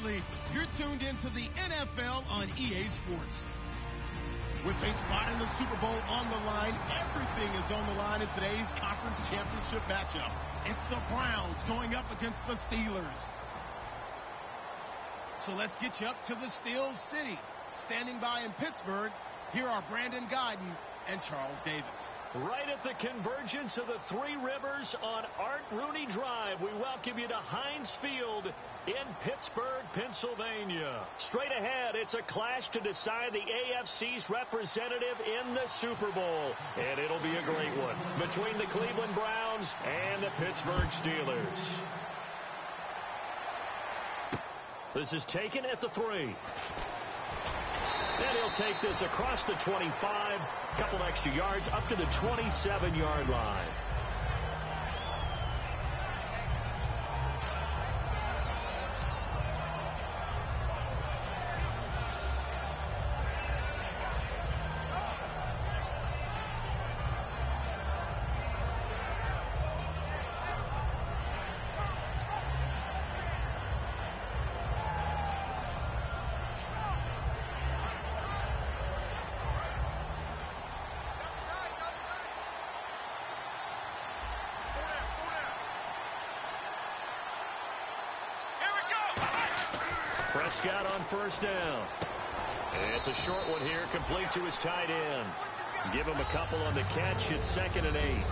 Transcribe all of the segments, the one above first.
Absolutely. You're tuned into the NFL on EA Sports. With a spot in the Super Bowl on the line, everything is on the line in today's conference championship matchup. It's the Browns going up against the Steelers. So let's get you up to the Steel City. Standing by in Pittsburgh, here are Brandon Guyton and Charles Davis. Right at the convergence of the Three Rivers on Art Rooney Drive, we welcome you to Heinz Field in Pittsburgh, Pennsylvania. Straight ahead, it's a clash to decide the AFC's representative in the Super Bowl. And it'll be a great one between the Cleveland Browns and the Pittsburgh Steelers. This is taken at the 3. And he'll take this across the 25, couple extra yards up to the 27-yard line. Prescott on first down. It's a short one here, complete to his tight end. Give him a couple on the catch. It's 2nd and 8.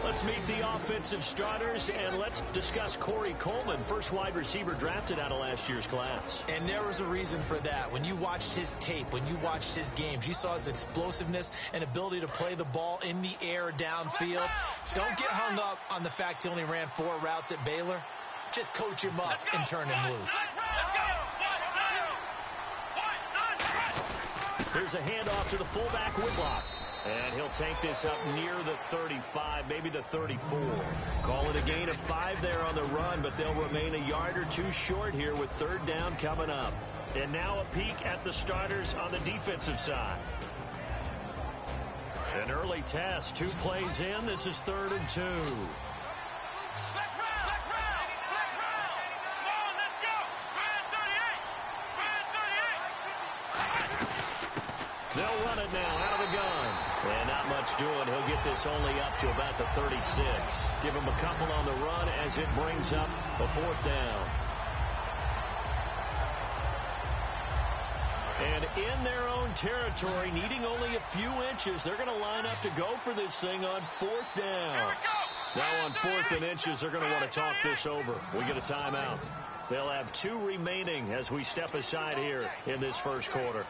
Let's meet the offensive starters, and let's discuss Corey Coleman, first wide receiver drafted out of last year's class. And there was a reason for that. When you watched his tape, when you watched his games, you saw his explosiveness and ability to play the ball in the air downfield. Don't get hung up on the fact he only ran 4 routes at Baylor. Just coach him up and turn him loose. Here's a handoff to the fullback, Whitlock. And he'll take this up near the 35, maybe the 34. Call it a gain of 5 there on the run, but they'll remain a yard or 2 short here with 3rd down coming up. And now a peek at the starters on the defensive side. An early test, 2 plays in. This is 3rd and 2. They'll run it now out of the gun. And not much doing. He'll get this only up to about the 36. Give him a couple on the run as it brings up a 4th down. And in their own territory, needing only a few inches, they're going to line up to go for this thing on 4th down. Now on 4th and inches, they're going to want to talk this over. We get a timeout. They'll have 2 remaining as we step aside here in this first quarter.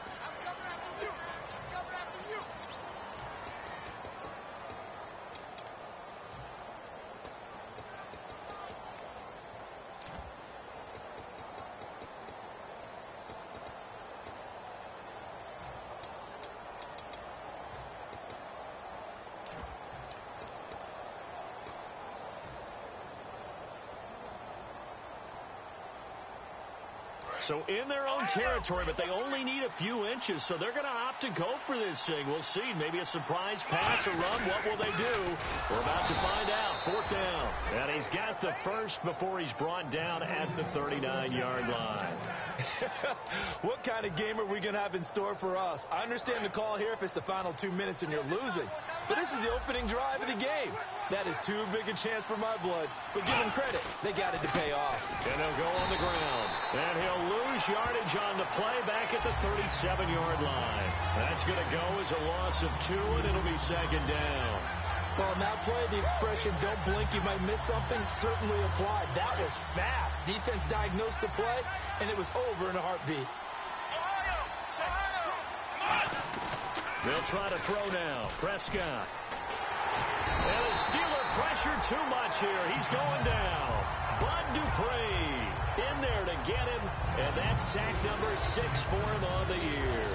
So in their own territory, but they only need a few inches, so they're going to opt to go for this thing. We'll see. Maybe a surprise pass, a run. What will they do? We're about to find out. 4th down. And he's got the first before he's brought down at the 39-yard line. What kind of game are we going to have in store for us? I understand the call here if it's the final 2 minutes and you're losing. But this is the opening drive of the game. That is too big a chance for my blood. But give them credit. They got it to pay off. And they'll go on the ground. And he'll lose yardage on the play back at the 37-yard line. That's going to go as a loss of 2, and it'll be 2nd down. Well, on that play, the expression, don't blink, you might miss something, certainly applied. That was fast. Defense diagnosed the play, and it was over in a heartbeat. They'll try to throw now. Prescott. And the Steeler pressure too much here. He's going down. Bud Dupree in there to get him, and that's sack number 6 for him on the year.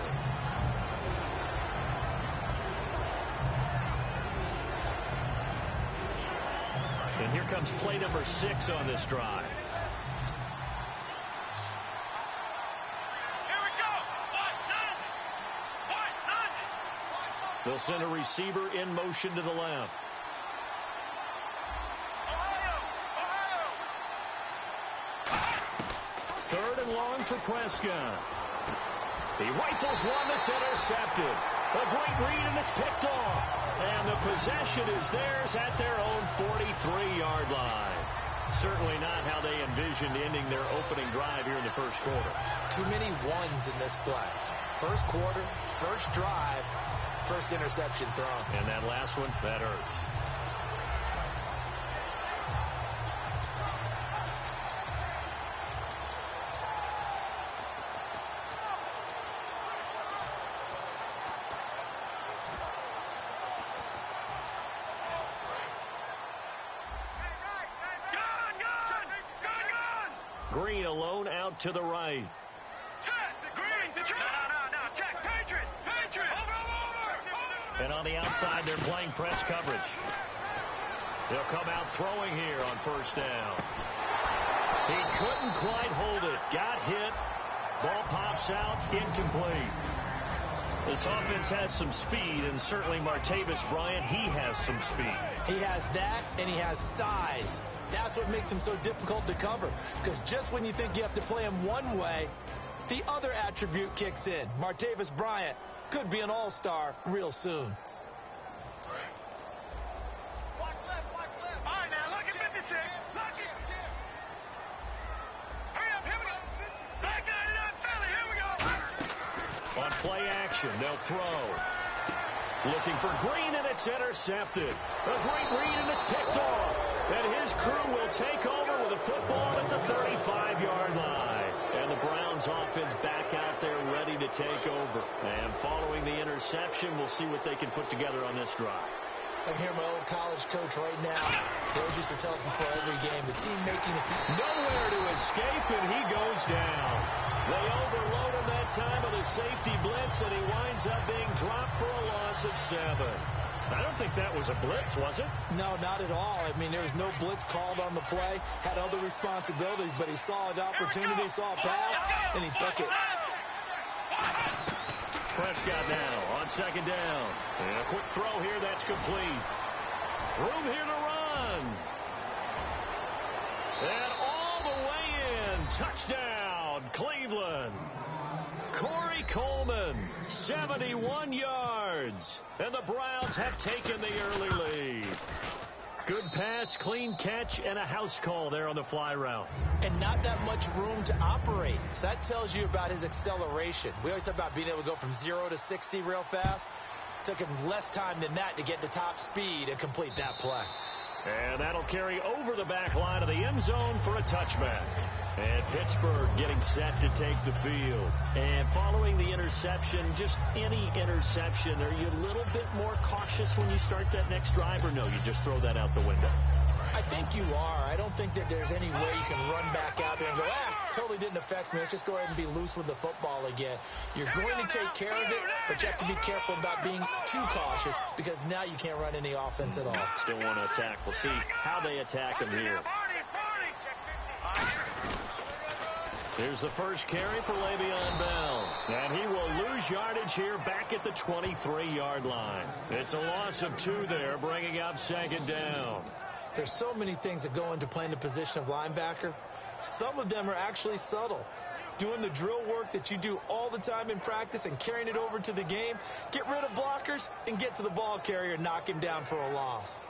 And here comes play number 6 on this drive. Here we go. They'll send a receiver in motion to the left. and long for Prescott. He rifles one that's intercepted. A great read, and it's picked off. And the possession is theirs at their own 43-yard line. Certainly not how they envisioned ending their opening drive here in the first quarter. Too many ones in this play. First quarter, first drive, first interception thrown. And that last one, that hurts. Green alone out to the right. And on the outside, they're playing press coverage. They'll come out throwing here on first down. He couldn't quite hold it. Got hit. Ball pops out. Incomplete. This offense has some speed, and certainly Martavis Bryant, he has some speed. He has that, and he has size. That's what makes him so difficult to cover. Because just when you think you have to play him one way, the other attribute kicks in. Martavis Bryant could be an all-star real soon. Watch left. All right, now, look at 56. Look it. Hurry up, here we go. Back 99, Philly, here we go. On play action, they'll throw. Looking for Green, and it's intercepted. A great read, and it's picked off. And his crew will take over with a football at the 35-yard line. And the Browns offense back out there ready to take over. And following the interception, we'll see what they can put together on this drive. I hear my old college coach right now. He always used to tell us before every game, the team making it. Nowhere to escape, and he goes down. They overload him that time with a safety blitz, and he winds up being dropped for a loss of 7. I don't think that was a blitz, was it? No, not at all. I mean, there was no blitz called on the play. Had other responsibilities, but he saw an opportunity, saw a pass, and he took it. Prescott now on second down. And a quick throw here, that's complete. Room here to run. And all the way in. Touchdown, Cleveland. Corey Coleman, 71 yards. And the Browns have taken the early lead. Good pass, clean catch, and a house call there on the fly route. And not that much room to operate. So that tells you about his acceleration. We always talk about being able to go from 0 to 60 real fast. Took him less time than that to get to top speed and complete that play. And that'll carry over the back line of the end zone for a touchback. And Pittsburgh getting set to take the field. And following the interception, just any interception, are you a little bit more cautious when you start that next drive, or no, you just throw that out the window? I think you are. I don't think that there's any way you can run back out there and go, totally didn't affect me. Let's just go ahead and be loose with the football again. You're going to take care of it, but you have to be careful about being too cautious because now you can't run any offense at all. Still want to attack. We'll see how they attack him here. Here's the first carry for Le'Veon Bell. And he will lose yardage here back at the 23-yard line. It's a loss of 2 there, bringing up second down. There's so many things that go into playing the position of linebacker. Some of them are actually subtle. Doing the drill work that you do all the time in practice and carrying it over to the game. Get rid of blockers and get to the ball carrier and knock him down for a loss.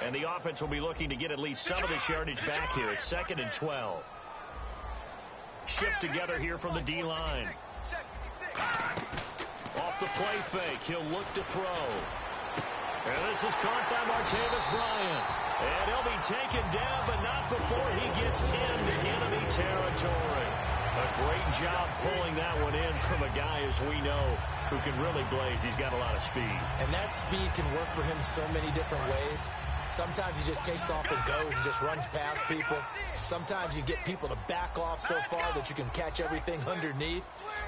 And the offense will be looking to get at least some of this yardage back here. It's 2nd and 12. Shipped together here from the D-line. Off the play fake, he'll look to throw. And this is caught by Martavis Bryant. And he'll be taken down, but not before he gets into enemy territory. A great job pulling that one in from a guy, as we know, who can really blaze. He's got a lot of speed. And that speed can work for him so many different ways. Sometimes he just takes off and goes and just runs past people. Sometimes you get people to back off so far that you can catch everything underneath.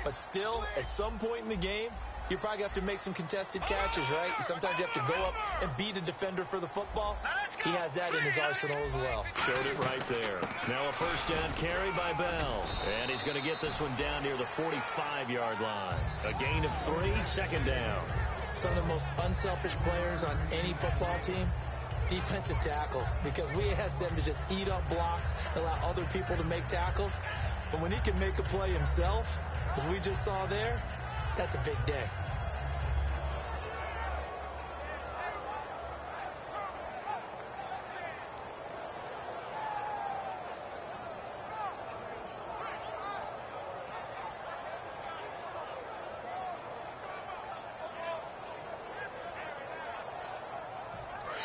But still, at some point in the game, you probably have to make some contested catches, right? Sometimes you have to go up and beat a defender for the football. He has that in his arsenal as well. Showed it right there. Now a first down carry by Bell. And he's going to get this one down near the 45-yard line. A gain of 3, second down. Some of the most unselfish players on any football team, defensive tackles, because we ask them to just eat up blocks, allow other people to make tackles. But when he can make a play himself, as we just saw there, that's a big day.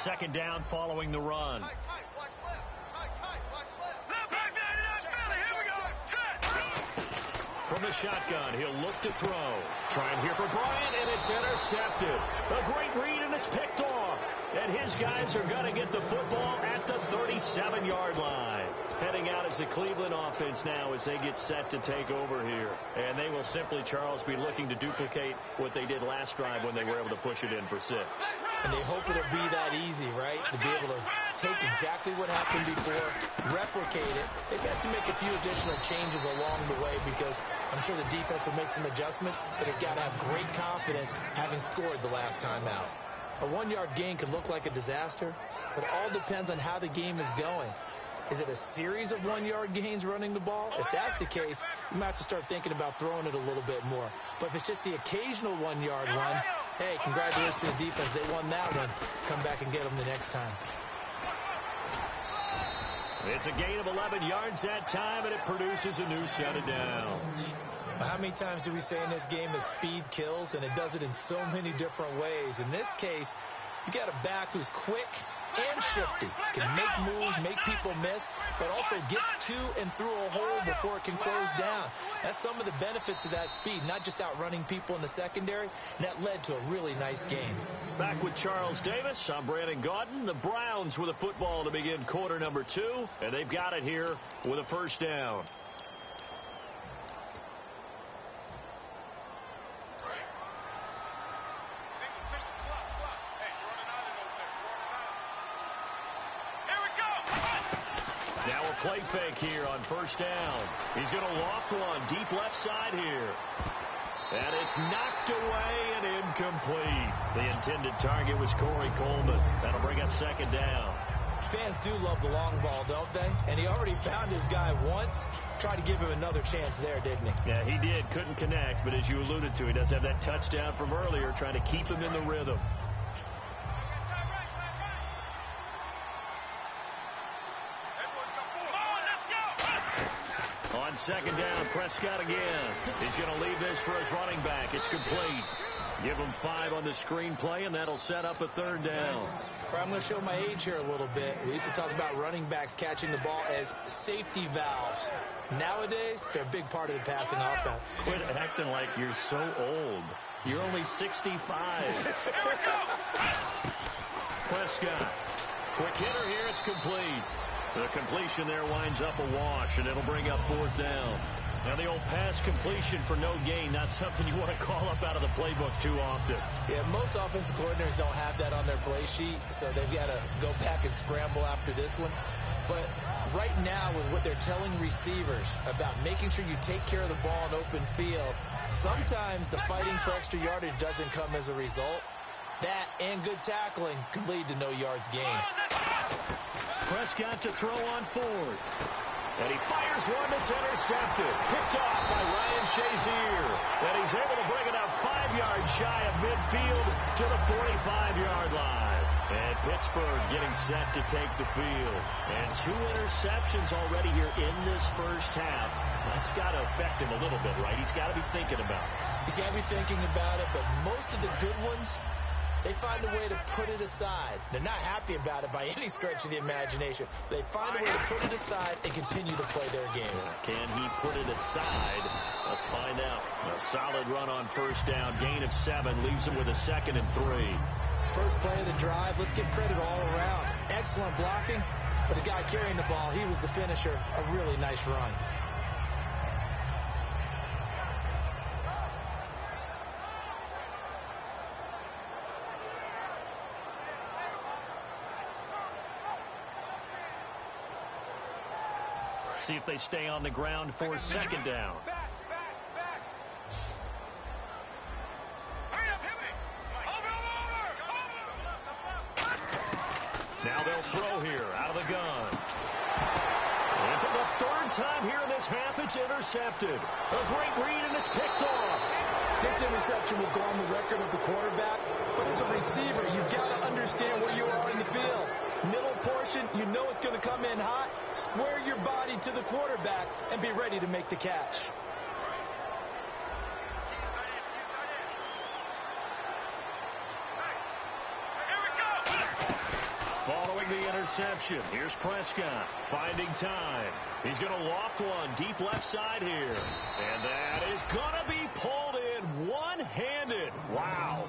Second down following the run. Tight, watch left. Tight, watch left. Left back, here we go. From the shotgun, he'll look to throw. Trying here for Bryant, and it's intercepted. A great read, and it's picked off. And his guys are going to get the football at the 37-yard line. Heading out as the Cleveland offense now as they get set to take over here. And they will simply, Charles, be looking to duplicate what they did last drive when they were able to push it in for 6. And they hope it'll be that easy, right? To be able to take exactly what happened before, replicate it. They've got to make a few additional changes along the way because I'm sure the defense will make some adjustments, but they've got to have great confidence having scored the last time out. A 1-yard gain could look like a disaster, but it all depends on how the game is going. Is it a series of 1-yard gains running the ball? If that's the case, you might have to start thinking about throwing it a little bit more. But if it's just the occasional 1-yard run, hey, congratulations to the defense. They won that one. Come back and get them the next time. It's a gain of 11 yards that time, and it produces a new set of downs. How many times do we say in this game that speed kills, and it does it in so many different ways? In this case, you got a back who's quick and shifty, can make moves, make people miss, but also gets to and through a hole before it can close down. That's some of the benefits of that speed, not just outrunning people in the secondary, and that led to a really nice game. Back with Charles Davis, I'm Brandon Gaudin. The Browns with a football to begin quarter number 2, and they've got it here with a first down. Now a play fake here on first down. He's going to loft one deep left side here. And it's knocked away and incomplete. The intended target was Corey Coleman. That'll bring up second down. Fans do love the long ball, don't they? And he already found his guy once. Tried to give him another chance there, didn't he? Yeah, he did. Couldn't connect, but as you alluded to, he does have that touchdown from earlier, trying to keep him in the rhythm. On second down, Prescott again. He's going to leave this for his running back. It's complete. Give him 5 on the screenplay, and that'll set up a third down. I'm going to show my age here a little bit. We used to talk about running backs catching the ball as safety valves. Nowadays, they're a big part of the passing offense. Quit acting like you're so old. You're only 65. Prescott. Quick hitter here. It's complete. The completion there winds up a wash, and it'll bring up fourth down. Now the old pass completion for no gain, not something you want to call up out of the playbook too often. Yeah, most offensive coordinators don't have that on their play sheet, so they've got to go back and scramble after this one. But right now, with what they're telling receivers about making sure you take care of the ball in open field, sometimes the fighting for extra yardage doesn't come as a result. That and good tackling could lead to no yards gained. Prescott to throw on fourth. And he fires one that's intercepted. Picked off by Ryan Shazier. And he's able to bring it up 5 yards shy of midfield to the 45-yard line. And Pittsburgh getting set to take the field. And 2 interceptions already here in this first half. That's got to affect him a little bit, right? He's got to be thinking about it. He's got to be thinking about it, but most of the good ones, they find a way to put it aside. They're not happy about it by any stretch of the imagination. They find a way to put it aside and continue to play their game. Can he put it aside? Let's find out. A solid run on first down. Gain of 7 leaves him with a 2nd and 3. First play of the drive. Let's give credit all around. Excellent blocking, but the guy carrying the ball, he was the finisher. A really nice run. see if they stay on the ground for second down. Now they'll throw here out of the gun. And for the third time here in this half, it's intercepted. A great read, and it's picked off. This interception will go on the record of the quarterback, but as a receiver, you've got to understand where you are in the field. Middle portion, you know it's going to come in hot. Square your body to the quarterback and be ready to make the catch. Following the interception, here's Prescott finding time. He's going to loft one deep left side here. And that is going to be pulled in one-handed. Wow.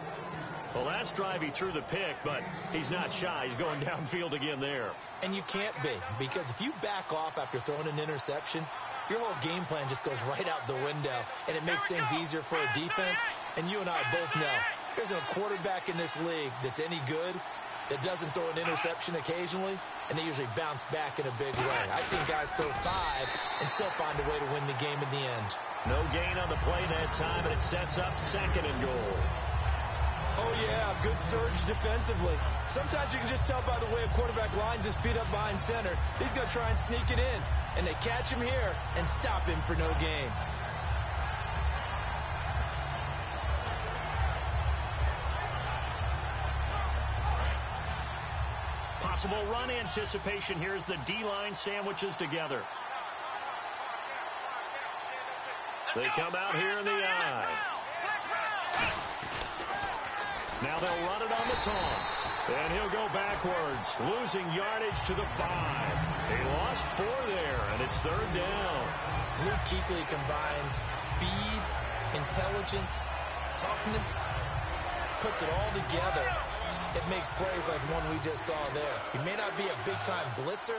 Well, last drive he threw the pick, but he's not shy. He's going downfield again there. And you can't be, because if you back off after throwing an interception, your whole game plan just goes right out the window, and it makes things easier for a defense. And you and I both know there's a quarterback in this league that's any good that doesn't throw an interception occasionally, and they usually bounce back in a big way. I've seen guys throw 5 and still find a way to win the game in the end. No gain on the play that time, and it sets up second and goal. Oh, yeah, good surge defensively. Sometimes you can just tell by the way a quarterback lines his feet up behind center. He's going to try and sneak it in, and they catch him here and stop him for no gain. Possible run anticipation here as the D-line sandwiches together. They come out here in the eye. Now they'll run it on the taunts. And he'll go backwards, losing yardage to the 5. He lost 4 there, and it's third down. Luke Kuechly combines speed, intelligence, toughness, puts it all together. It makes plays like one we just saw there. He may not be a big-time blitzer,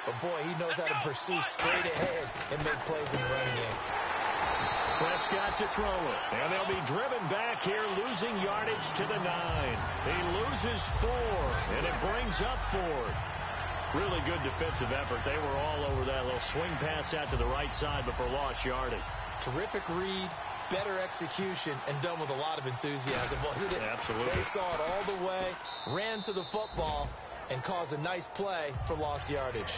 but, boy, he knows how to pursue straight ahead and make plays in the running game. Prescott to throw it, and they'll be driven back here, losing yardage to the 9. He loses 4, and it brings up 4. Really good defensive effort. They were all over that little swing pass out to the right side, but for lost yardage. Terrific read, better execution, and done with a lot of enthusiasm, wasn't it? Absolutely. They saw it all the way, ran to the football, and caused a nice play for lost yardage.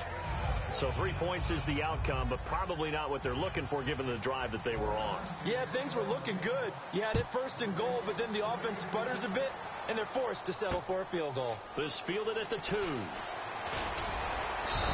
So 3 points is the outcome, but probably not what they're looking for given the drive that they were on. Yeah, things were looking good. You had it first and goal, but then the offense sputters a bit, and they're forced to settle for a field goal. This fielded at the 2.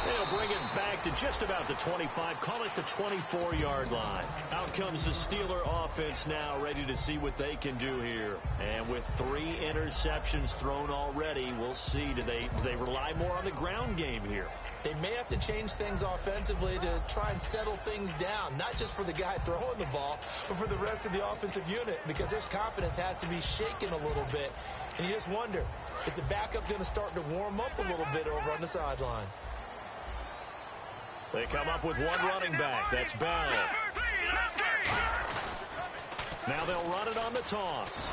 They'll bring it back to just about the 25. Call it the 24-yard line. Out comes the Steeler offense now, ready to see what they can do here. And with 3 interceptions thrown already, we'll see. Do they rely more on the ground game here? They may have to change things offensively to try and settle things down, not just for the guy throwing the ball, but for the rest of the offensive unit, because their confidence has to be shaken a little bit. And you just wonder, is the backup going to start to warm up a little bit over on the sideline? They come up with one running back. That's Bell. Now they'll run it on the toss.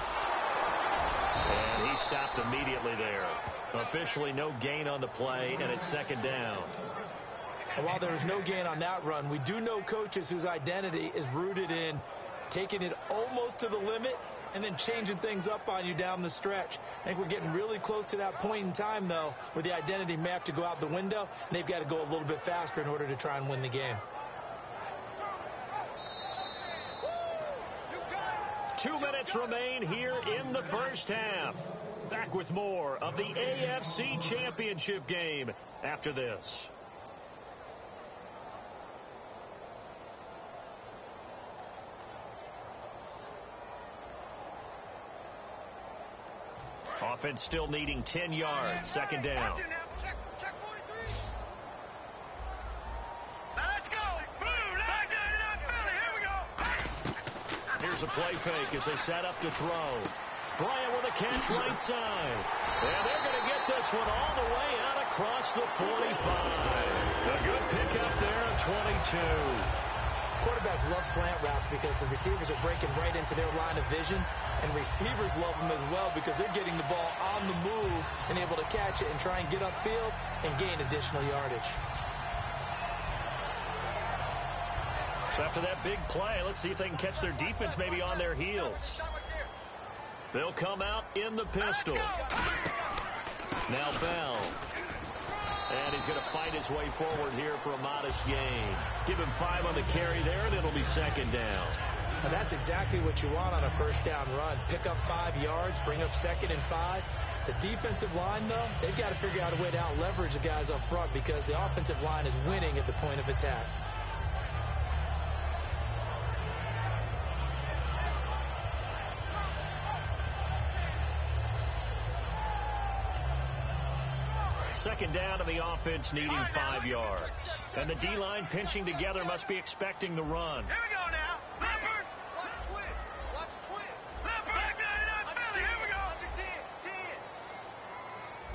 And he stopped immediately there. Officially no gain on the play, and it's second down. And while there was no gain on that run, we do know coaches whose identity is rooted in taking it almost to the limit and then changing things up on you down the stretch. I think we're getting really close to that point in time, though, where the identity may have to go out the window, and they've got to go a little bit faster in order to try and win the game. 2 minutes remain here in the first half. Back with more of the AFC Championship game after this. Offense still needing 10 yards. Second down. Check 43. Now let's go. Move. Here we go. Here's a play fake as they set up to throw. Bryant with a catch right side. And they're going to get this one all the way out across the 45. A good pickup there at 22. Quarterbacks love slant routes because the receivers are breaking right into their line of vision, and receivers love them as well because they're getting the ball on the move and able to catch it and try and get upfield and gain additional yardage. So after that big play, let's see if they can catch their defense maybe on their heels. They'll come out in the pistol. Now Bell. And he's going to fight his way forward here for a modest gain. Give him 5 on the carry there, and it'll be second down. And that's exactly what you want on a first down run. Pick up 5 yards, bring up 2nd and 5. The defensive line, though, they've got to figure out a way to out-leverage the guys up front because the offensive line is winning at the point of attack. Second down, and the offense needing 5 yards. And the D-line pinching together must be expecting the run. Here we go now. Leopard. Watch twist. Watch twist. Leopard. Back 99 Philly. Here we go. Under 10.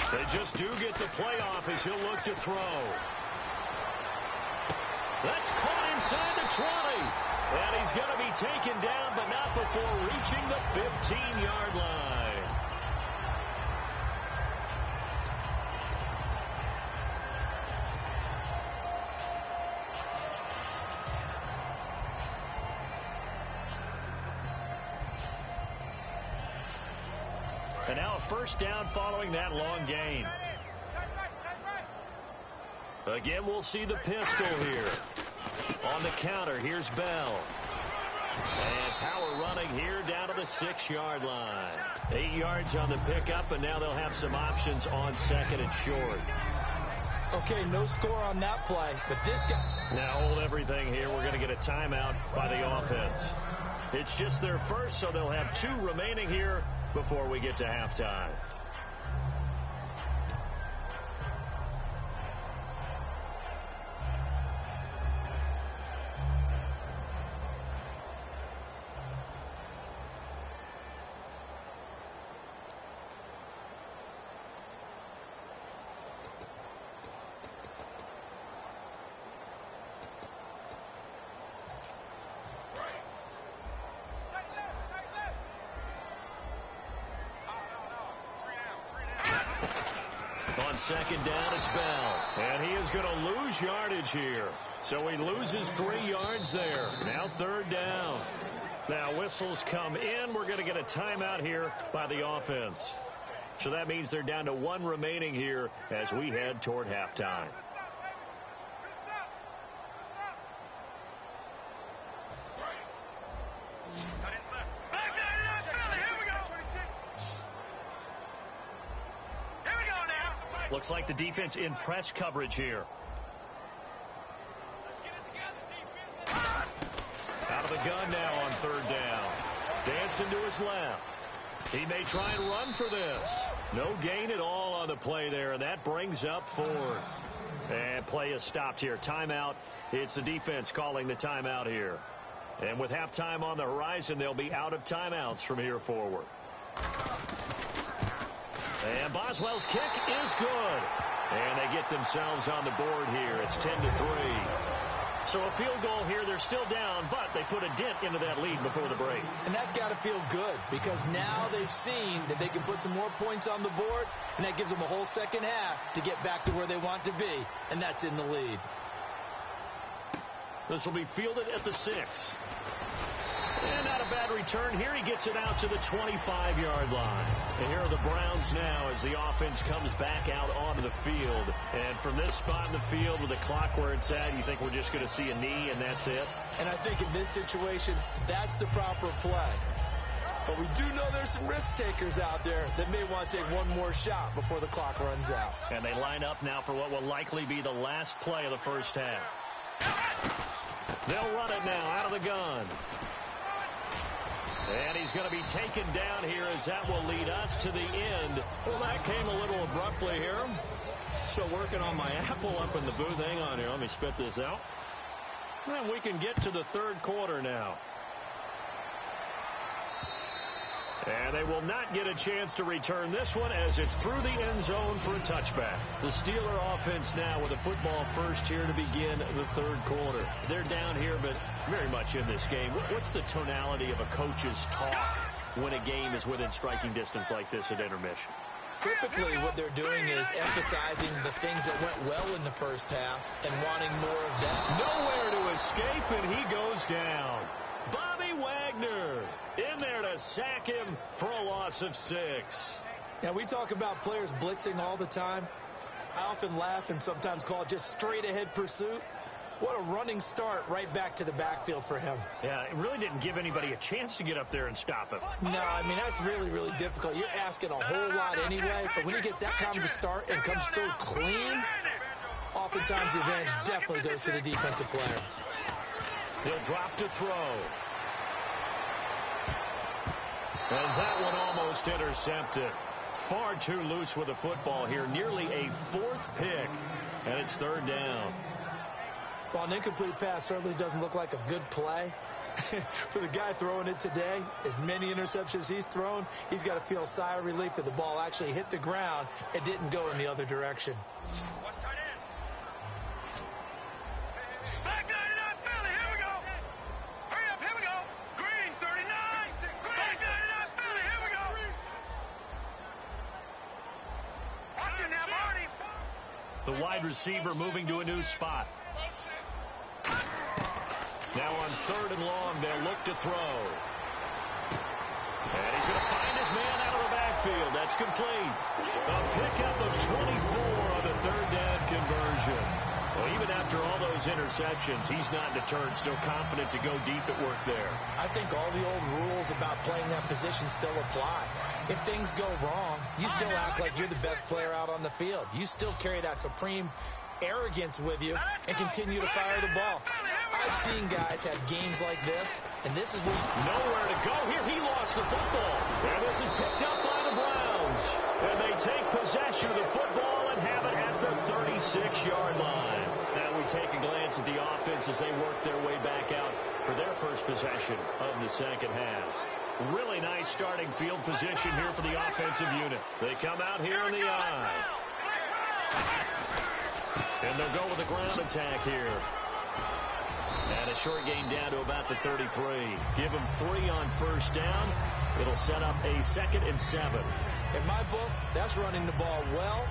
They just do get the playoff as he'll look to throw. That's caught inside the 20. And he's going to be taken down, but not before reaching the 15-yard line. And now a first down following that long gain. Again, we'll see the pistol here. On the counter, here's Bell. And power running here down to the 6-yard line. 8 yards on the pickup, and now they'll have some options on 2nd and short. Okay, no score on that play, but this guy... Now hold everything here. We're going to get a timeout by the offense. It's just their first, so they'll have 2 remaining here before we get to halftime. On second down, it's Bell. And he is going to lose yardage here. So he loses 3 yards there. Now 3rd down. Now whistles come in. We're going to get a timeout here by the offense. So that means they're down to 1 remaining here as we head toward halftime. Looks like the defense in press coverage here. Out of the gun now on 3rd down. Dancing to his left. He may try and run for this. No gain at all on the play there, and that brings up 4th. And play is stopped here. Timeout. It's the defense calling the timeout here. And with halftime on the horizon, they'll be out of timeouts from here forward. And Boswell's kick is good. And they get themselves on the board here. It's 10-3. So a field goal here. They're still down, but they put a dent into that lead before the break. And that's got to feel good because now they've seen that they can put some more points on the board, and that gives them a whole second half to get back to where they want to be, and that's in the lead. This will be fielded at the 6. And not a bad return here. He gets it out to the 25-yard line. And here are the Browns now as the offense comes back out onto the field. And from this spot in the field with the clock where it's at, you think we're just going to see a knee and that's it? And I think in this situation, that's the proper play. But we do know there's some risk takers out there that may want to take one more shot before the clock runs out. And they line up now for what will likely be the last play of the first half. They'll run it now out of the gun. And he's going to be taken down here as that will lead us to the end. Well, that came a little abruptly here. Still working on my apple up in the booth. Hang on here. Let me spit this out. And we can get to the 3rd quarter now. And they will not get a chance to return this one as it's through the end zone for a touchback. The Steeler offense now with a football first here to begin the 3rd quarter. They're down here, but very much in this game. What's the tonality of a coach's talk when a game is within striking distance like this at intermission? Typically, what they're doing is emphasizing the things that went well in the first half and wanting more of that. Nowhere to escape, and he goes down. Bobby Wagner in there to sack him for a loss of 6. Now, we talk about players blitzing all the time. I often laugh and sometimes call it just straight-ahead pursuit. What a running start right back to the backfield for him. Yeah, it really didn't give anybody a chance to get up there and stop him. No, I mean, that's really, really difficult. You're asking a whole lot anyway, but when he gets that kind of a start and comes through clean, oftentimes the advantage definitely goes to the defensive player. He'll drop to throw. And that one almost intercepted. Far too loose with the football here. Nearly a 4th pick. And it's 3rd down. Well, an incomplete pass certainly doesn't look like a good play. For the guy throwing it today, as many interceptions he's thrown, he's got to feel a sigh of relief that the ball actually hit the ground and didn't go in the other direction. Watch tight end. Back 99 Philly, here we go. Hurry up, here we go. Green, 39. Back 99 Philly, here we go. Watch it now, Marty. The wide receiver moving to a new spot. Now on 3rd and long, they'll look to throw. And he's going to find his man out of the backfield. That's complete. A pickup of 24 on the 3rd down conversion. Well, even after all those interceptions, he's not deterred, still confident to go deep at work there. I think all the old rules about playing that position still apply. If things go wrong, you still act like you're the best player out on the field. You still carry that supreme arrogance with you and continue to fire the ball. I've seen guys have games like this, and this is where nowhere to go here. He lost the football. And this is picked up by the Browns. And they take possession of the football and have it at the 36-yard line. Now we take a glance at the offense as they work their way back out for their first possession of the second half. Really nice starting field position here for the offensive unit. They come out here in the eye. And they'll go with a ground attack here. And a short gain down to about the 33. Give them 3 on 1st down. It'll set up a 2nd and 7. In my book, that's running the ball well,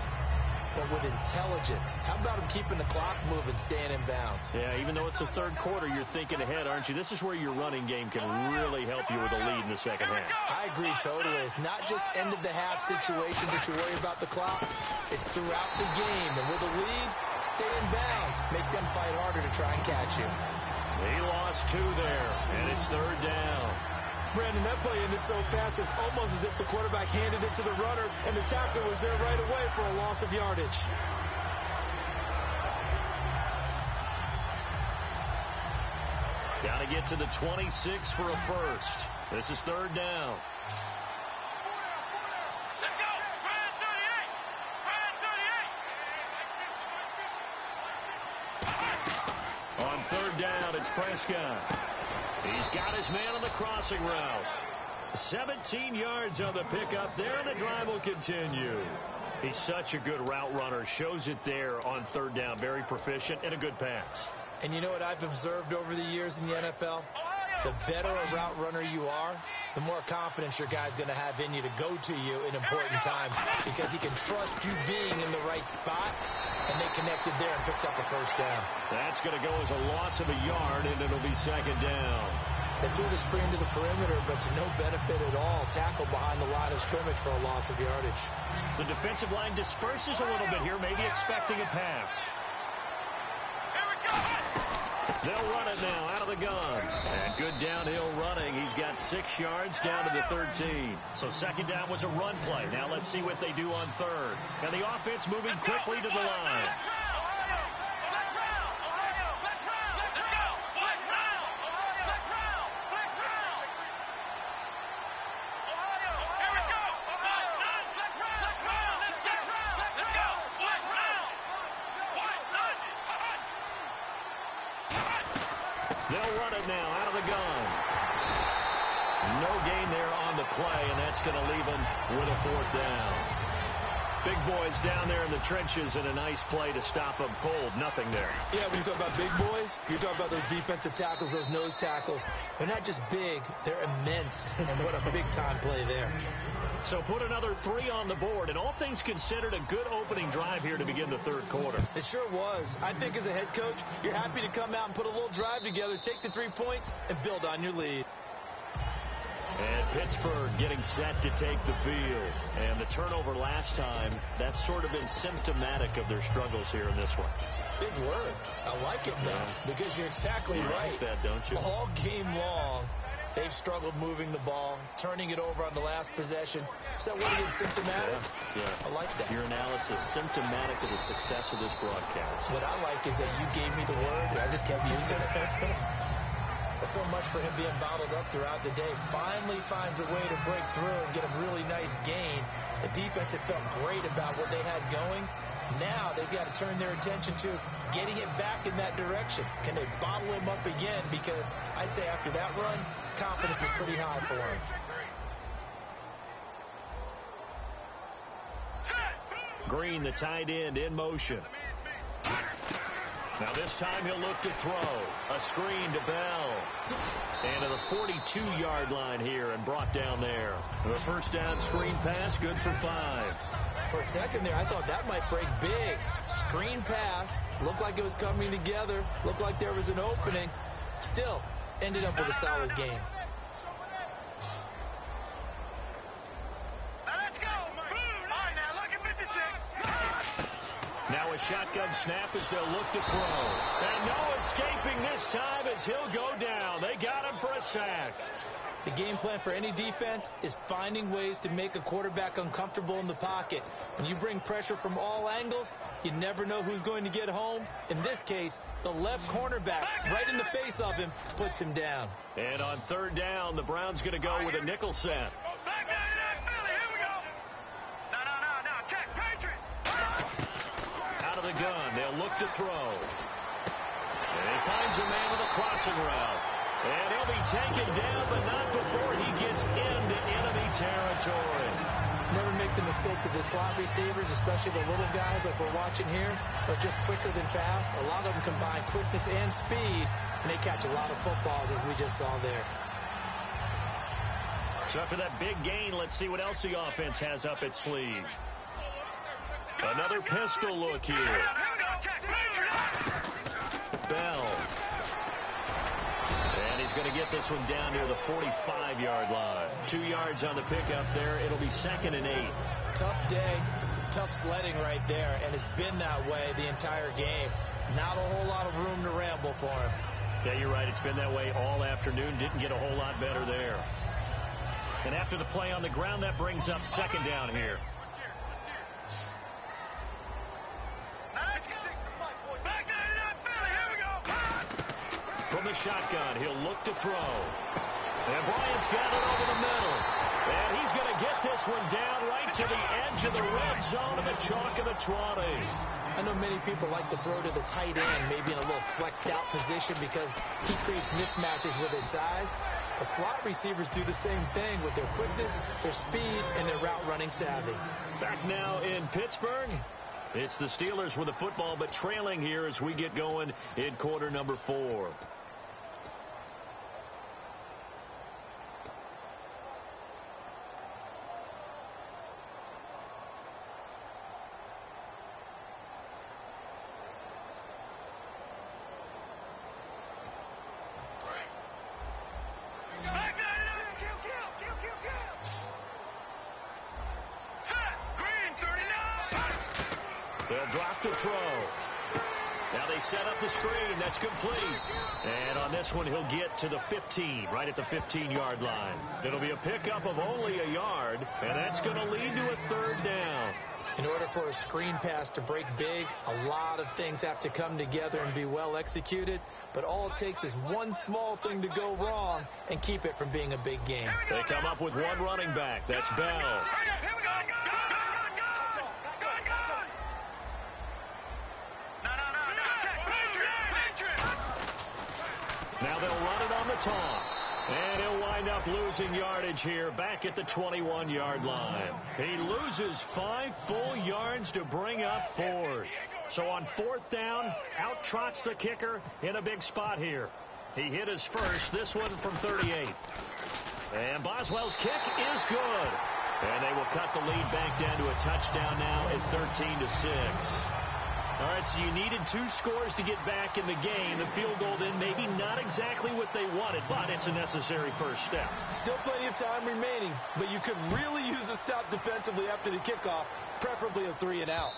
but with intelligence. How about him keeping the clock moving, staying in bounds? Yeah, even though it's the 3rd quarter, you're thinking ahead, aren't you? This is where your running game can really help you with a lead in the second half. I agree totally. It's not just end-of-the-half situations that you worry about the clock. It's throughout the game. And with a lead, stay in bounds. Make them fight harder to try and catch you. He lost 2 there, and it's 3rd down. Brandon, that play ended so fast, it's almost as if the quarterback handed it to the runner, and the tackler was there right away for a loss of yardage. Got to get to the 26 for a first. This is 3rd down. Let's go. Brand 38. Brand 38. On 3rd down, it's Prescott. He's got his man on the crossing route. 17 yards on the pickup there, and the drive will continue. He's such a good route runner. Shows it there on 3rd down. Very proficient and a good pass. And you know what I've observed over the years in the NFL? The better a route runner you are, the more confidence your guy's going to have in you to go to you in important times because he can trust you being in the right spot, and they connected there and picked up a 1st down. That's going to go as a loss of a yard, and it'll be 2nd down. They threw the screen to the perimeter, but to no benefit at all. Tackled behind the line of scrimmage for a loss of yardage. The defensive line disperses a little bit here, maybe expecting a pass. Here we go. They'll run it now out of the gun. And good downhill running. He's got 6 yards down to the 13. So 2nd down was a run play. Now let's see what they do on 3rd. And the offense moving quickly to the line. They'll run it now out of the gun. No gain there on the play, and that's going to leave them with a 4th down. Big boys down there in the trenches, and a nice play to stop them cold. Nothing there. Yeah, when you talk about big boys, you're talking about those defensive tackles, those nose tackles. They're not just big, they're immense. And what a big-time play there. So put another 3 on the board, and all things considered, a good opening drive here to begin the third quarter. It sure was. I think as a head coach, you're happy to come out and put a little drive together, take the 3 points, and build on your lead. And Pittsburgh getting set to take the field. And the turnover last time, that's sort of been symptomatic of their struggles here in this one. Big word. I like it, though, because you're exactly right. Like that, don't you? All game long, they've struggled moving the ball, turning it over on the last possession. Is that what it's symptomatic? Yeah. I like that. Your analysis symptomatic of the success of this broadcast. What I like is that you gave me the word, and I just kept using it. So much for him being bottled up throughout the day. Finally finds a way to break through and get a really nice gain. The defense had felt great about what they had going. Now they've got to turn their attention to getting it back in that direction. Can they bottle him up again? Because I'd say after that run, confidence is pretty high for him. Green, the tight end, in motion. Now this time he'll look to throw. A screen to Bell. And to the 42-yard line here and brought down there. The first down screen pass, good for 5. For a second there, I thought that might break big. Screen pass. Looked like it was coming together. Looked like there was an opening. Still, ended up with a solid game. Now a shotgun snap as they'll look to throw. And no escaping this time as he'll go down. They got him for a sack. The game plan for any defense is finding ways to make a quarterback uncomfortable in the pocket. When you bring pressure from all angles, you never know who's going to get home. In this case, the left cornerback, right in the face of him, puts him down. And on third down, the Browns going to go with a nickel set. Out of the gun, they'll look to throw. And he finds a man with a crossing route. And he'll be taken down, but not before he gets into enemy territory. Never make the mistake that the slot receivers, especially the little guys like we're watching here, are just quicker than fast. A lot of them combine quickness and speed, and they catch a lot of footballs, as we just saw there. So after that big gain, let's see what else the offense has up its sleeve. Another pistol look here. Bell. And he's going to get this one down near the 45-yard line. 2 yards on the pickup there. It'll be 2nd and 8. Tough day, tough sledding right there, and it's been that way the entire game. Not a whole lot of room to ramble for him. Yeah, you're right. It's been that way all afternoon. Didn't get a whole lot better there. And after the play on the ground, that brings up 2nd down here. From the shotgun, he'll look to throw. And Bryant's got it over the middle. And he's going to get this one down right to the edge of the red zone of the chalk of the 20. I know many people like to throw to the tight end, maybe in a little flexed out position because he creates mismatches with his size. The slot receivers do the same thing with their quickness, their speed, and their route running savvy. Back now in Pittsburgh. It's the Steelers with the football, but trailing here as we get going in quarter number 4. They'll drop the throw. Now they set up the screen. That's complete. And on this one, he'll get to the 15, right at the 15-yard line. It'll be a pickup of only a yard, and that's going to lead to a 3rd down. In order for a screen pass to break big, a lot of things have to come together and be well executed. But all it takes is one small thing to go wrong and keep it from being a big game. They come up with one running back. That's Bell. Now they'll run it on the toss. And he'll wind up losing yardage here back at the 21-yard line. He loses 5 full yards to bring up 4th. So on 4th down, out trots the kicker in a big spot here. He hit his first, this one from 38. And Boswell's kick is good. And they will cut the lead back down to a touchdown now at 13-6. All right, so you needed 2 scores to get back in the game. The field goal then maybe not exactly what they wanted, but it's a necessary first step. Still plenty of time remaining, but you could really use a stop defensively after the kickoff, preferably a 3 and out.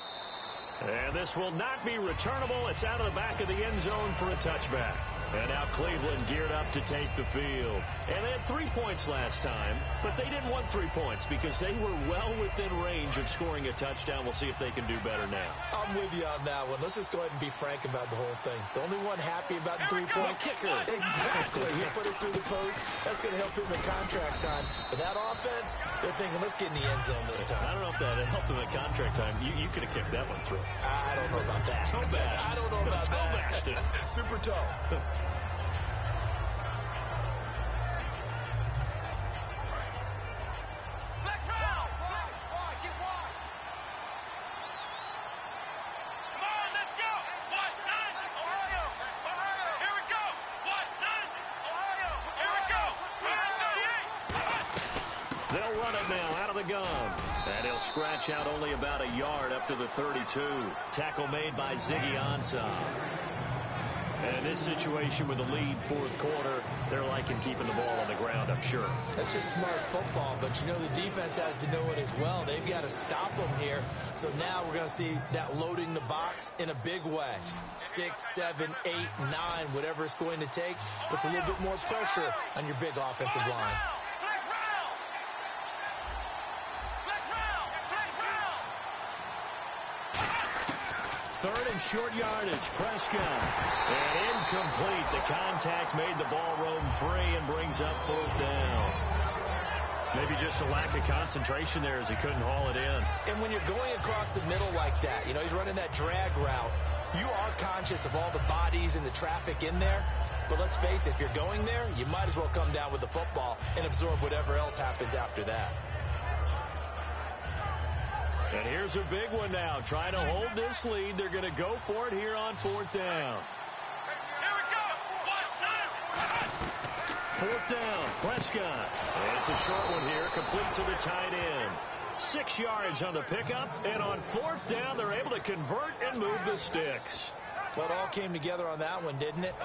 And this will not be returnable. It's out of the back of the end zone for a touchback. And now Cleveland geared up to take the field. And they had 3 points last time, but they didn't want 3 points because they were well within range of scoring a touchdown. We'll see if they can do better now. I'm with you on that one. Let's just go ahead and be frank about the whole thing. The only one happy about the 3-point kicker. Exactly. He put it through the post. That's going to help him in contract time. But that offense, they're thinking, let's get in the end zone this time. I don't know if that helped him in contract time. You could have kicked that one through. I don't know about that. Toe bash. I don't know about that. Super toe. They'll run it now out of the gun. And he'll scratch out only about a yard up to the 32. Tackle made by Ziggy Ansah. And this situation with the lead 4th quarter, they're liking keeping the ball on the ground, I'm sure. That's just smart football, but you know the defense has to know it as well. They've got to stop them here. So now we're going to see that loading the box in a big way. 6, 7, 8, 9, whatever it's going to take, puts a little bit more pressure on your big offensive line. 3rd and short yardage. Prescott. And incomplete. The contact made the ball roam free and brings up 4th down. Maybe just a lack of concentration there as he couldn't haul it in. And when you're going across the middle like that, you know, he's running that drag route, you are conscious of all the bodies and the traffic in there. But let's face it, if you're going there, you might as well come down with the football and absorb whatever else happens after that. And here's a big one now. Trying to hold this lead. They're going to go for it here on 4th down. Here we go. 4th down. Prescott. And it's a short one here. Complete to the tight end. 6 yards on the pickup. And on 4th down, they're able to convert and move the sticks. Well, it all came together on that one, didn't it?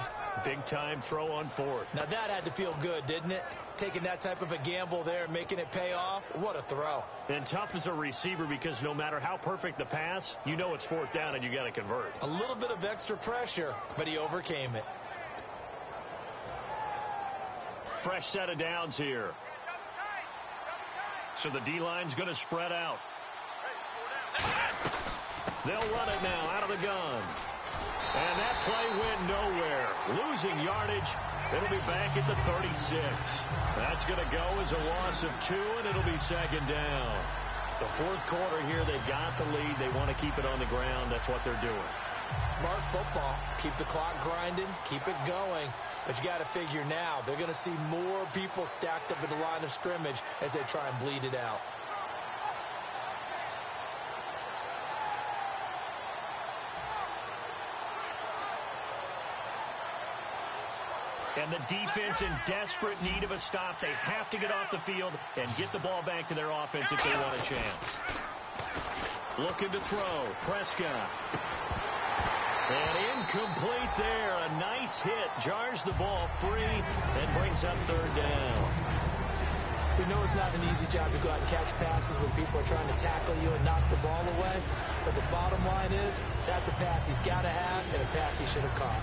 Big-time throw on 4th. Now, that had to feel good, didn't it? Taking that type of a gamble there and making it pay off. What a throw. And tough as a receiver because no matter how perfect the pass, you know it's 4th down and you got to convert. A little bit of extra pressure, but he overcame it. Fresh set of downs here. So the D-line's going to spread out. They'll run it now out of the gun. And that play went nowhere. Losing yardage. It'll be back at the 36. That's going to go as a loss of 2, and it'll be 2nd down. The 4th quarter here, they've got the lead. They want to keep it on the ground. That's what they're doing. Smart football. Keep the clock grinding. Keep it going. But you got to figure now, they're going to see more people stacked up at the line of scrimmage as they try and bleed it out. And the defense in desperate need of a stop. They have to get off the field and get the ball back to their offense if they want a chance. Looking to throw. Prescott. And incomplete there. A nice hit. Jars the ball free and brings up 3rd down. We know it's not an easy job to go out and catch passes when people are trying to tackle you and knock the ball away. But the bottom line is, that's a pass he's got to have and a pass he should have caught.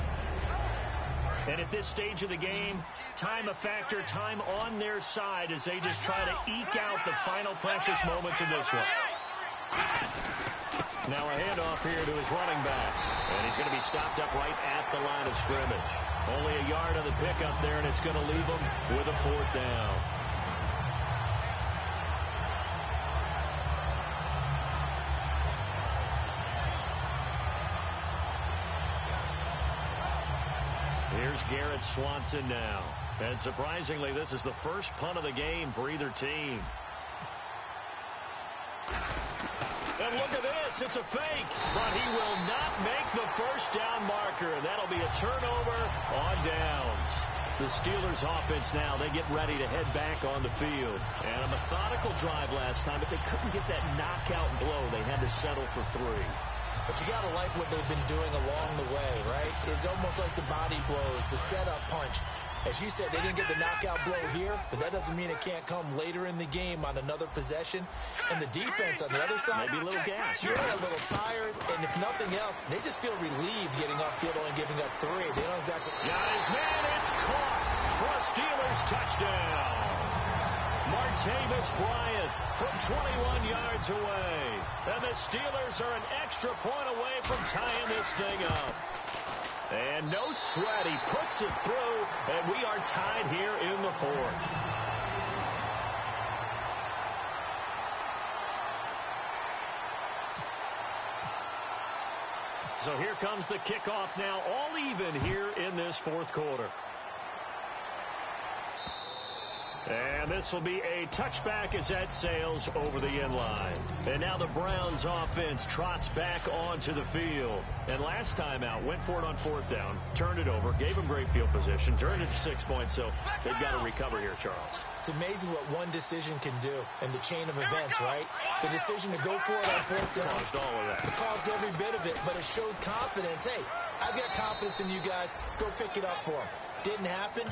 And at this stage of the game, time a factor, time on their side as they just try to eke out the final precious moments in this one. Now a handoff here to his running back. And he's going to be stopped up right at the line of scrimmage. Only a yard on the pickup there, and it's going to leave him with a 4th down. Here's Garrett Swanson now. And surprisingly, this is the first punt of the game for either team. And look at this. It's a fake. But he will not make the first down marker. And that'll be a turnover on downs. The Steelers offense now, they get ready to head back on the field. And a methodical drive last time, but they couldn't get that knockout blow. They had to settle for 3. But you got to like what they've been doing along the way, right? It's almost like the body blows, the setup punch. As you said, they didn't get the knockout blow here, but that doesn't mean it can't come later in the game on another possession. And the defense on the other side, maybe a little gas. Yeah, a little tired, and if nothing else, they just feel relieved getting off field and giving up 3. They don't exactly... Got his man, it's caught for a Steelers touchdown. Martavis Bryant from 21 yards away. And the Steelers are an extra point away from tying this thing up. And no sweat, he puts it through, and we are tied here in the 4th. So here comes the kickoff now, all even here in this 4th quarter. And this will be a touchback as that sails over the end line. And now the Browns offense trots back onto the field. And last time out, went for it on 4th down, turned it over, gave them great field position, turned it to 6 points, so they've got to recover here, Charles. It's amazing what one decision can do in the chain of events, right? The decision to go for it on 4th down. Caused all of that. It caused every bit of it, but it showed confidence. Hey, I've got confidence in you guys. Go pick it up for them. Didn't happen.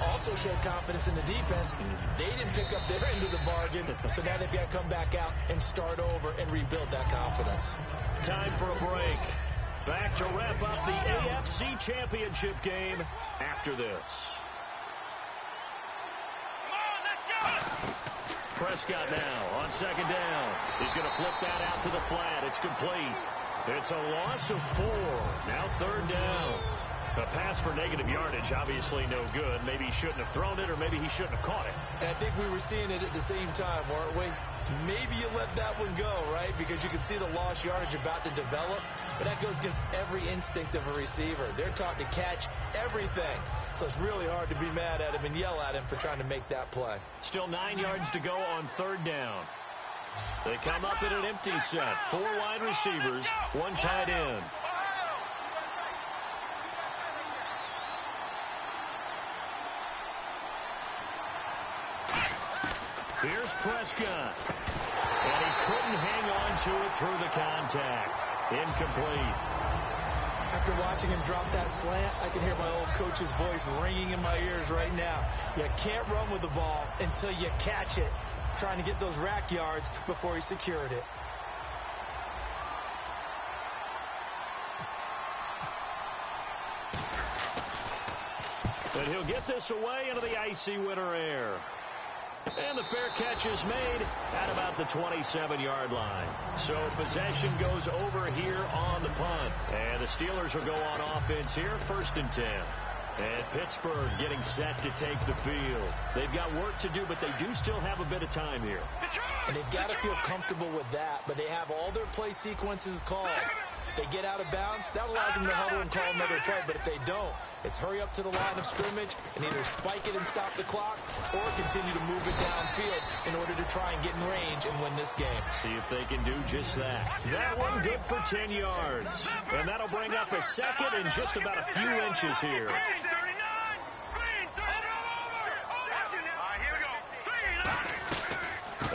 Also showed confidence in the defense. They didn't pick up their end of the bargain, so now they've got to come back out and start over and rebuild that confidence. Time for a break. Back to wrap up the AFC Championship game after this. Prescott now on 2nd down. He's going to flip that out to the flat. It's complete. It's a loss of 4. Now 3rd down. A pass for negative yardage, obviously no good. Maybe he shouldn't have thrown it, or maybe he shouldn't have caught it. And I think we were seeing it at the same time, weren't we? Maybe you let that one go, right? Because you can see the lost yardage about to develop. But that goes against every instinct of a receiver. They're taught to catch everything. So it's really hard to be mad at him and yell at him for trying to make that play. Still 9 yards to go on 3rd down. They come up in an empty set. 4 wide receivers, 1 tight end. Here's Prescott. And he couldn't hang on to it through the contact. Incomplete. After watching him drop that slant, I can hear my old coach's voice ringing in my ears right now. You can't run with the ball until you catch it. Trying to get those rack yards before he secured it. And he'll get this away into the icy winter air. And the fair catch is made at about the 27-yard line. So possession goes over here on the punt. And the Steelers will go on offense here, 1st and 10. And Pittsburgh getting set to take the field. They've got work to do, but they do still have a bit of time here. And they've got to feel comfortable with that, but they have all their play sequences called. They get out of bounds, that allows them to huddle and call another play. But if they don't, it's hurry up to the line of scrimmage and either spike it and stop the clock or continue to move it downfield in order to try and get in range and win this game. See if they can do just that. That one good for 10 yards. And that'll bring up a 2nd and just about a few inches here.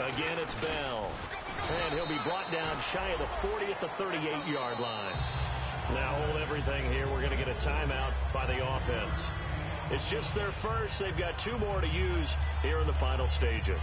Again, it's Bell. And he'll be brought down shy of the 40 at the 38-yard line. Now hold everything here. We're going to get a timeout by the offense. It's just their first. They've got 2 more to use here in the final stages.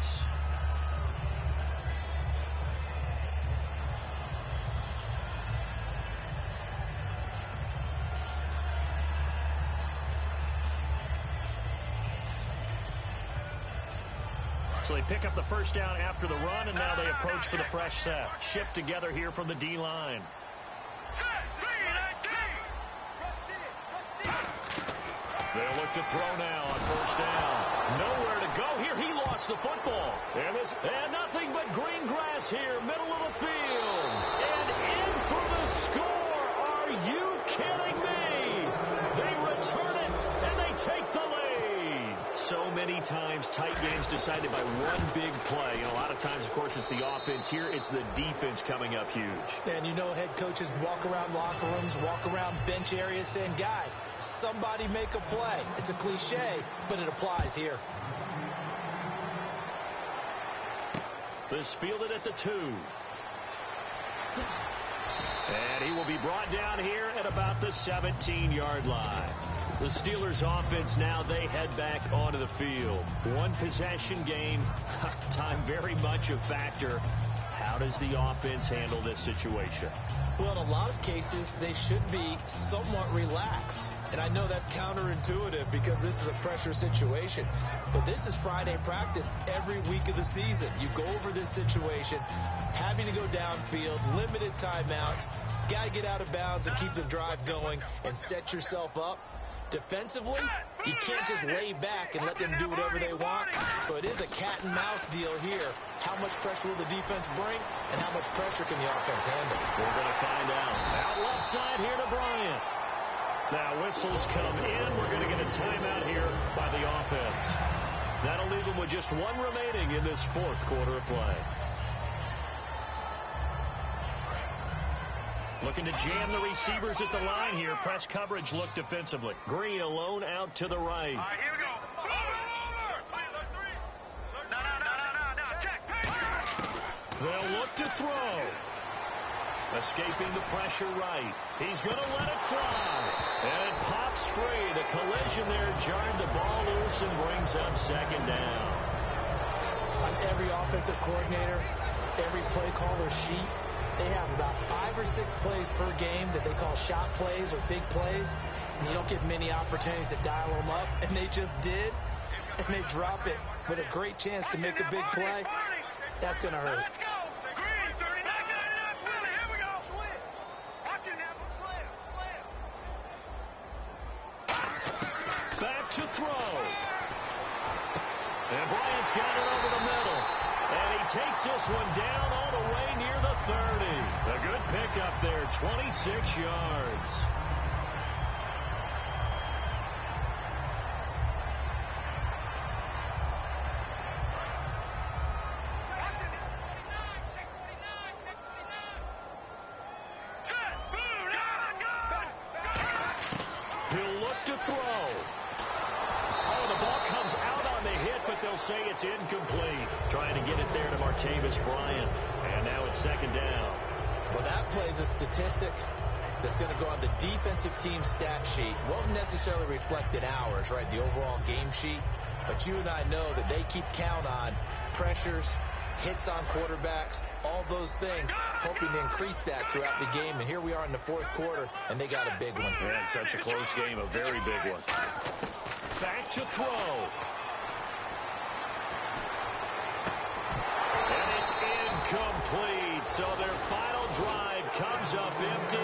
So they pick up the 1st down after the run, and now they approach for the fresh set. Shift together here from the D-line. They'll look to throw now on 1st down. Nowhere to go here. He lost the football. And nothing but green grass here, middle of the field. And in for the score. Are you kidding me? They return it, and they take the lead. so many times tight games decided by one big play. And a lot of times, of course, it's the offense. Here, it's the defense coming up huge. And you know, head coaches walk around locker rooms, walk around bench areas saying, guys, somebody make a play. It's a cliche, but it applies here. This fielded at the 2. And he will be brought down here at about the 17-yard line. The Steelers offense now, they head back onto the field. One possession game, time very much a factor. How does the offense handle this situation? Well, in a lot of cases, they should be somewhat relaxed. And I know that's counterintuitive because this is a pressure situation. But this is Friday practice every week of the season. You go over this situation, having to go downfield, limited timeouts, got to get out of bounds and keep the drive going and set yourself up. Defensively, you can't just lay back and let them do whatever they want. So it is a cat and mouse deal here. How much pressure will the defense bring, and how much pressure can the offense handle? We're going to find out. Out left side here to Bryant. Now whistles come in. We're going to get a timeout here by the offense. That'll leave them with just one remaining in this fourth quarter of play. Looking to jam the receivers at the line here. Press coverage look defensively. Green alone out to the right. All right, here we go. They'll look to throw. Escaping the pressure right. He's going to let it fly. And it pops free. The collision there jarred the ball loose and brings up second down. On every offensive coordinator, every play caller sheet, they have about 5 or 6 plays per game that they call shot plays or big plays. And you don't get many opportunities to dial them up. And they just did. And they drop it with a great chance to make a big play. That's going to hurt. Let's go. Green, 39. Willie, here we go. Watch it now. Back to throw. And Bryant's got it over the middle. And he takes this one down all the way near the 30. A good pickup there, 26 yards. He'll look to throw. Oh, the ball comes out on the hit, but they'll say it's incomplete. Trying to get it there to Martavis Bryant. And now it's second down. Well, that plays a statistic that's going to go on the defensive team stat sheet. Won't necessarily reflect in ours, right, the overall game sheet. But you and I know that they keep count on pressures, hits on quarterbacks, all those things, hoping to increase that throughout the game. And here we are in the fourth quarter, and they got a big one. Yeah, it's such a close game, a very big one. Back to throw. And it's incomplete. So their final drive comes up empty.